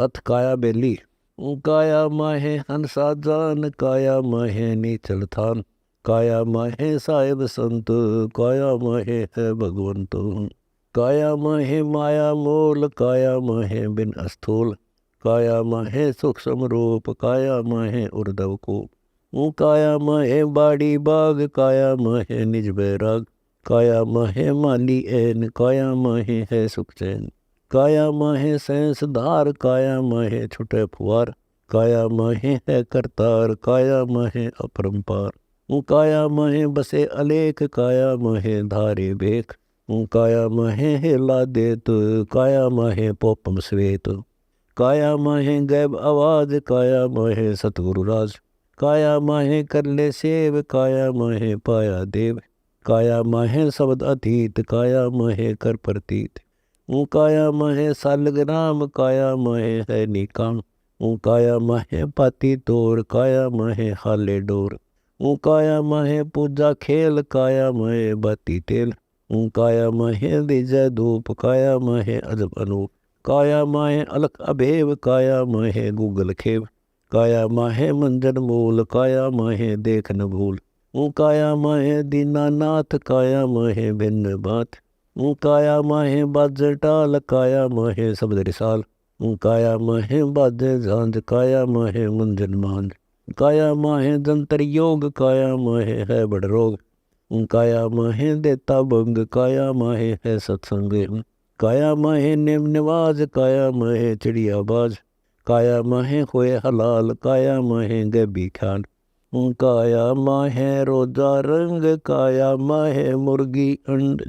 हथ काया बेली, काया माहे हंसा जान, काया माहे नीचल थान, काया माहे साहिब संत, काया माहे है भगवंत, काया माहे माया मोल, काया माहे बिन अस्थूल, काया माहे सूक्ष्म रूप, काया माहे उर्धव को, काया माहे बाड़ी बाग, काया माहे निज बैराग, काया माहे माली ऐन, काया माहे है सुख चैन, काया माहे सैंस धार, काया माहे छुटे फुआर, काया माहे है करतार, काया माहे अपरंपार, काया माहे बसे अलेख, काया माहे धारे बेख, काया माहे हेला देत, काया माहे पोपम श्वेत, काया माहे गैब आवाज, काया माहे सतगुरु राज, काया माहे करले सेव, काया माहे पाया देव, काया माहे शब्द अतीत, काया माहे कर प्रतीत, काया माहे सालग राम, काया माहे है निकाम, काया माहे पाती तोर, काया माहे हाले डोर, काया माहे पूजा खेल, काया माहे बाती तेल, काया माहे दिजय धूप, काया माहे अजब अनूप, काया माहे अलख अभेव, काया माहे गूगल खेव, काया माहे मंजन मूल, काया माहे देख न भूल, काया माहे दीनानाथ, काया माहे भिन्न बात, काया माहे बाजे टाल, काया माहे शब्द रिसाल, काया माहे बाजे झांझ, काया माहे मंजन मांझ, काया माहे जंतर योग, काया माहे है बड़ रोग, काया माहे देता भंग, काया माहे है सत्संग, काया माहे नेम निवाज, काया माहे चिड़िया बाज, काया माहे होए हलाल, काया माहे गैबी ख्याल, काया माहे रोजा रंग, काया माहे मुर्गी अंड,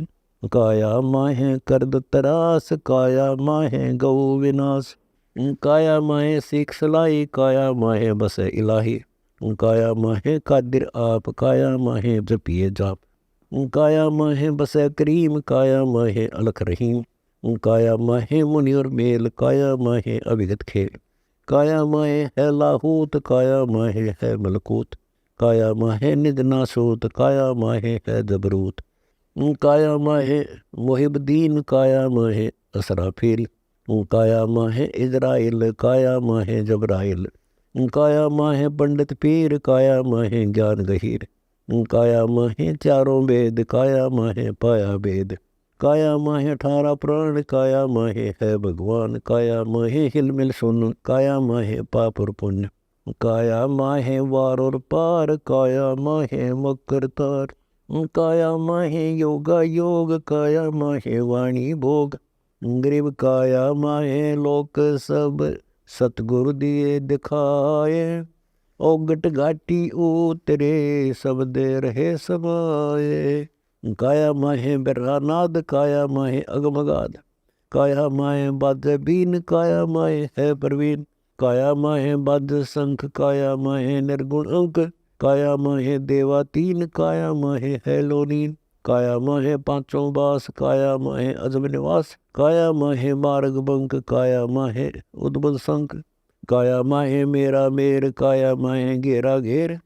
काया माहे करद तरास, काया माहे गौ विनाश, काया माहे सीख सलाई, काया माहे बसे इलाही, काया माहे कादिर आप, काया माहे जपिए जाप, काया माहे बसे करीम, काया माहे अलख रहीम, काया माहे मुनि और मेल, काया माहे अभिगत खेल, काया माहे है लाहूत, काया माहे है मलकूत, काया माहे निज नासूत, काया माहे है जबरूत, काया माहे मोहिबदीन, काया माहे असराफील, काया माहे इजराइल, काया माहे जबराइल, काया माहे पंडित पीर, काया माहे ज्ञान गहीर, काया माहे चारों वेद, काया माहे पाया वेद, काया माहे 18 प्राण, काया माहे है भगवान, काया माहे हिलमिल सुन, काया माहे पाप और पुण्य, काया माहे वार और पार, काया माहे मकर तार, काया माहे योगा योग, काया माहे वाणी भोग, ग्रीव काया माहे लोक सब, सतगुरु दिए दिखाए, ओगट घाटी उतरे, सब दे रहे समाए, काया माहे बिरहानाद, काया माहे अगमगाद, काया माहे बाध्य बीन, काया माहे है प्रवीण, काया माहे बाध्य शंख, काया माहे निर्गुण अंक, काया माहे देवा तीन, काया माहे है लोनीन, काया माहे पांचों बास, काया माहे अजब निवास, काया माहे मार्ग बंक, काया माहे उद्बुद संक, काया माहे मेरा मेर, काया माहे घेरा घेर,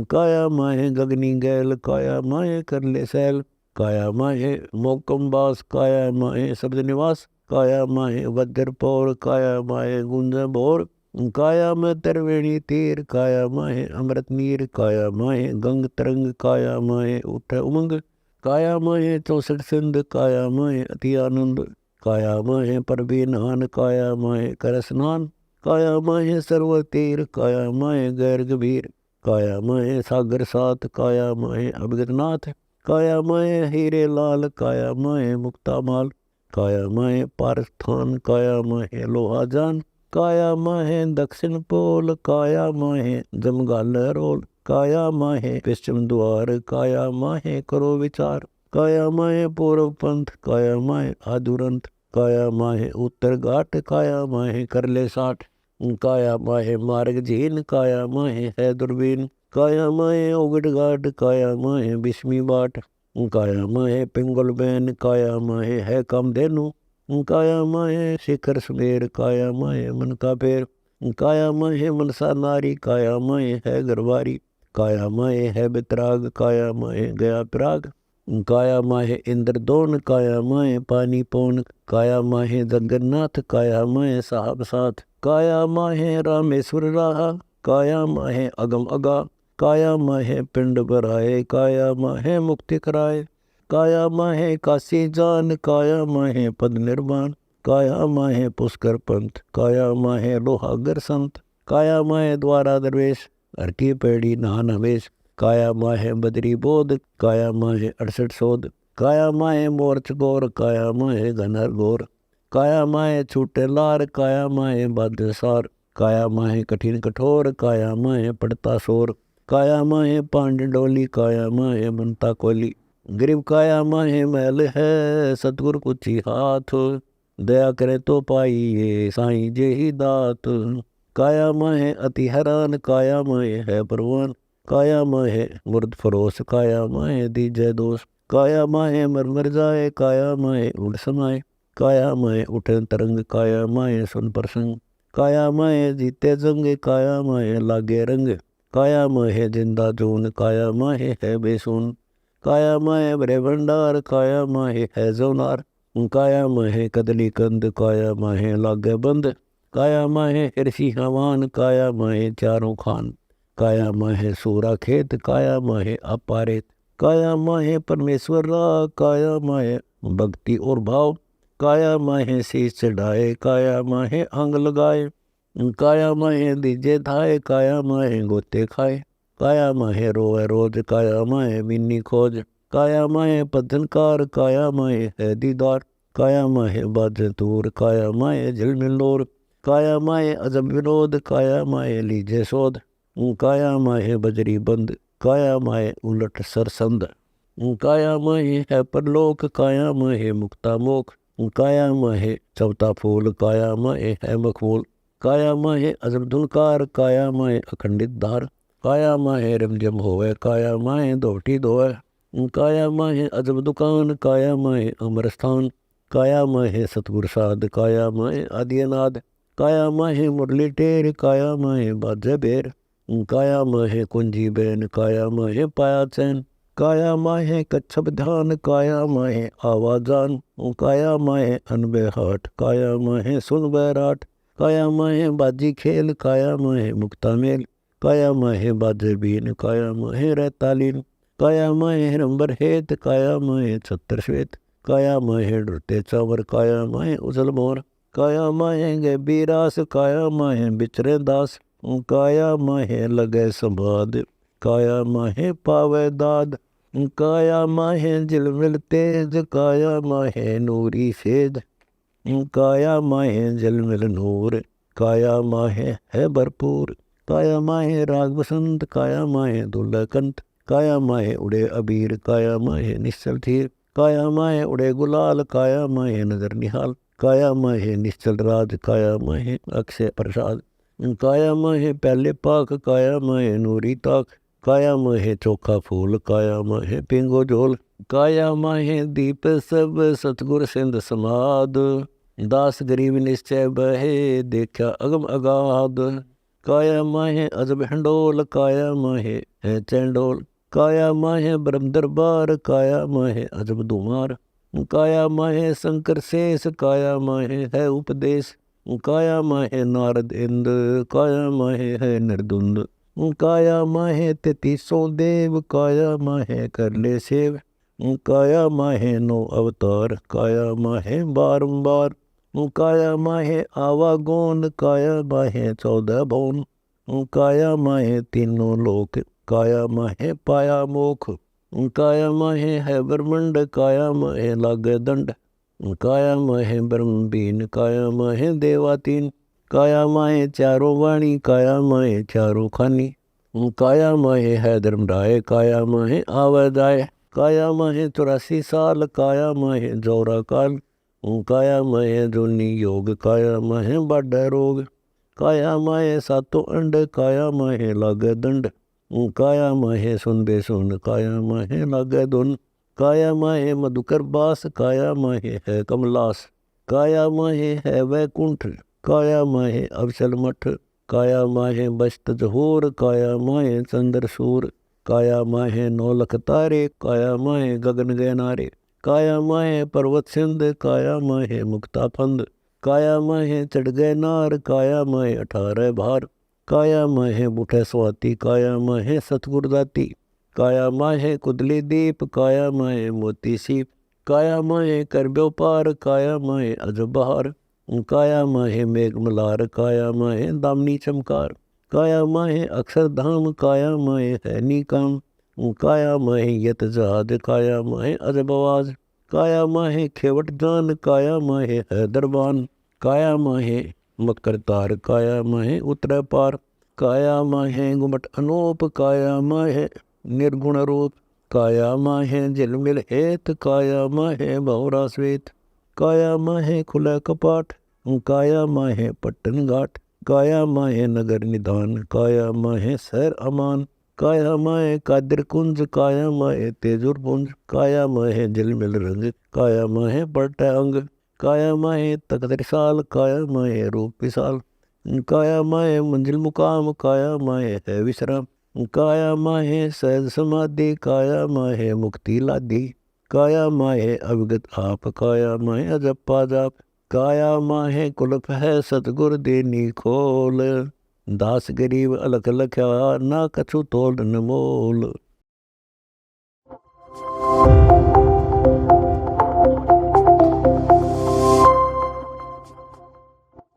काया माहे गगनी गैल, काया माहे करले सैल, काया माहे मोकम बास, काया माहे शब्द निवास, काया माहे वज्र पौर, काया माहे गुंज भोर, काया में त्रिवेणी तीर, काया माहे अमृत नीर, काया माहे गंग तरंग, काया माहे उठ उमंग, काया माहे 64 सिंध, काया माहे अति आनंद, काया माहे परबीनान, काया माहे कर स्नान, काया माहे सर्व तीर, काया माहे गैर गंभीर, काया माहे सागर सात, काया माहे अभिगत नाथ, काया माहे हीरे लाल, काया माहे मुक्ता माल, काया माहे पारस्थान, काया माहे लोहा जान, काया माहे दक्षिण पोल, काया माहे जमगाल रोल, काया माहे पश्चिम द्वार, काया माहे करो विचार, काया माहे पूर्व पंथ, काया माहे आदुरंत, काया माहे उत्तर घाट, काया माहे करले 60, काया माहे मार्ग झीन, काया माहे है दुर्बीन, काया माहे ओगट घाट, काया माहे बिस्मी बाट, काया माहे पिंगल बैन, काया माहे है कामधेनु, काया माहे शिखर सुमेर, काया माहे मन का पेर, काया माहे मनसा नारी, काया माहे है गरवारी, काया माहे है बितराग, काया माहे गया प्राग, काया माहे इंद्रदोन, काया माहे पानी पौन, काया माहे जगन्नाथ, काया माहे साहब साथ, काया माहे रामेश्वर राहा, काया माहे अगम अगा, काया माहे पिंड बराए, काया माहे मुक्ति कराए, काया माहे काशी जान, काया माहे पद निर्वाण, काया माहे पुष्कर पंथ, काया माहे लोहागर संत, काया माहे द्वारा दरवेश, हर की पेड़ी नान हवेश, काया माहे बदरी बोध, काया माहे 68 सोध, काया माहे मोर्च गौर, काया माहे घनर गौर, काया माहे छूटे लार, काया माहे बादशार, काया माहे कठिन कठोर, काया माहे पड़ता शोर, काया माहे पांड डोली, काया माहे बनता कोली, गरीब काया माहे मैल है, सतगुर कुची हाथ, दया करे तो पाइए साईं जे ही दात, काया माहे अति हैरान, काया माहे है परवान, काया माहे मुर्द फरोश, काया माहे दीजय दोष, काया माहे मर मर जाए, काया माहे उड़ समाए, काया माहे उठे तरंग, काया माहे सुन प्रसंग, काया माहे जीते जंग, काया माहे लागे रंग, काया माहे जिंदा जून, काया माहे है बेसुन, काया माहे भरे भंडार, काया माहे है जोनार, काया माहे कदली कंद, काया माहे लागे बंद, काया माहे हिरसी हवान, काया माहे चारों खान, काया माहे सूरा खेत, काया माहे अपारेत, काया माहे परमेश्वर रा, काया माहे भक्ति और भाव, काया माहे शीश चढ़ाए, काया माहे अंग लगाए, काया माहे दीजे धाए, काया माहे गोते खाए, काया माहे रोए रोज, काया माहे बिन्नी खोज, काया माहे पद्धनकार, काया माहे है दीदार, काया माहे बाजे तूर, काया माहे झिलमिलोर, काया माहे अजब विनोद, काया माहे लीजे शोध, काया माहे बजरी बंद, काया माहे उलट सरसंद, काया माहे है परलोक, काया माहे मुक्ता मोक, काया माहे चौथा फूल, काया माहे है मखमूल, काया माहे अजब धुनकार, काया माहे अखंडित धार, काया माहे रिमझिम होवे, काया माहे दोहटी धोवे, काया माहे अजब दुकान, काया माहे अमर स्थान, काया माहे सतगुर साध, काया माहे आदि अनाद, काया माहे मुरली टेर, काया माहे बाजे बेर, काया माहे कुंजी बैन, काया माहे पाया चैन, काया माहे कच्छप ध्यान, काया माहे आवाजान, काया माहे अनबे हाट, काया माहे सुन बैराट, काया माहे बाजी खेल, काया माहे मुक्ता मेल, काया माहे बाजे बीन, काया माहे रहतालीन, काया माहे हिरंबर हेत, काया माहे छत्र श्वेत, काया माहे डरते चावर, काया माहे उजल मोर, काया माहे गे बीरास, काया माहे बिचरे दास, काया माहे लगे संबाद, काया माहे पावे दाद, काया माहे झिलमिल तेज, काया माहे नूरी सेज, काया माहे झिलमिल नूर, काया माहे है भरपूर, काया माहे राग बसंत, काया माहे दुल्लकंत, काया माहे उड़े अबीर, काया माहे निश्चल थीर, काया माहे उड़े गुलाल, काया माहे नजर निहाल, काया माहे निश्चल राज, काया माहे अक्षय प्रसाद, काया माहे पहले पाक, काया माहे नूरी ताक, काया माहे चोखा फूल, काया माहे पिंगो झोल, काया माहे दीप सब सतगुर सिंध समाद, दास गरीब निश्चय बहे, देखा अगम अगाध, काया माहे अजब हंडोल, काया माहे है चैंडोल, काया माहे ब्रह्म दरबार, काया माहे अजब दुमार, काया माहे शंकर शेष, काया माहे है उपदेश, काया माहे नारद इंद, काया माहे है निर्दुंद, काया माहे 33 देव, काया माहे कर ले सेव, काया माहे 9 अवतार, काया माहे बारंबार, काया माहे आवागौन, काया माहे 14 भवन, काया माहे तीनों लोक, काया माहे पाया मोख, काया माहे है ब्रह्मंड, काया माहे लागे दंड, काया माहे ब्रह्म बीन, काया माहे देवातीन, काया माहे चारों वाणी, काया माहे चारों खानी, काया माहे है धर्मराय, काया माहे आवे जाए, काया माहे 84 साल, काया माहे जौरा काल, काया माहे जोनी योग, काया माहे बाढ़ रोग, काया माहे 7 अंड, काया माहे लागे दंड, काया माहे सुन बेसुन, काया माहे लागे धुन, काया माहे मधुकर बास, काया माहे है कमलास, काया माहे है वैकुंठ, काया माहे अवसल मठ, काया माहे बस्त जहूर, काया माहे चंद्रसूर, काया माहे 9 लख तारे, काया माहे गगन गहनारे, काया माहे पर्वत सिंध, काया माहे मुक्ता फंद, काया माहे चढ़ गए नार, काया माहे 18 भार, काया माहे बूठे स्वाति, काया माहे सतगुर दाती, काया माहे कुदली दीप, काया माहे मोती सीप, काया माहे कर व्यापार, काया माहे अजब बहार, काया माहे मेघ मलार, काया माहे दामनी चमकार, काया माहे अक्षरधाम, काया माहे है निकाम, काया माहे यत जहाज, काया माहे अजब आवाज, काया माहे खेवट जान, काया माहे है दरबान, काया माहे मकर तार, काया माहे उतरे पार, काया माहे गुमट अनूप, काया माहे निर्गुण रूप, काया माहे झिलमिल हेत, काया माहे बहुरा श्वेत, काया माहे खुला कपाट, काया माहे पट्टन घाट, काया माहे नगर निधान, काया माहे शहर अमान, काया माहे कादिर कुंज, काया माहे तेजुर पुंज, काया माहे झिलमिल रंग, काया माहे पलटे अंग, काया माहे तख्त साल, काया माहे रूप विशाल, काया माहे मंजिल मुकाम, काया माहे है विश्राम, काया माहे सहज समाधि, काया माहे मुक्ति लादी, काया माहे अविगत आप, काया माहे अजब पाजाप, काया माहे कुलप है सतगुर देनी खोल, दास गरीब अलख लख्या, ना कछु तोल न मोल।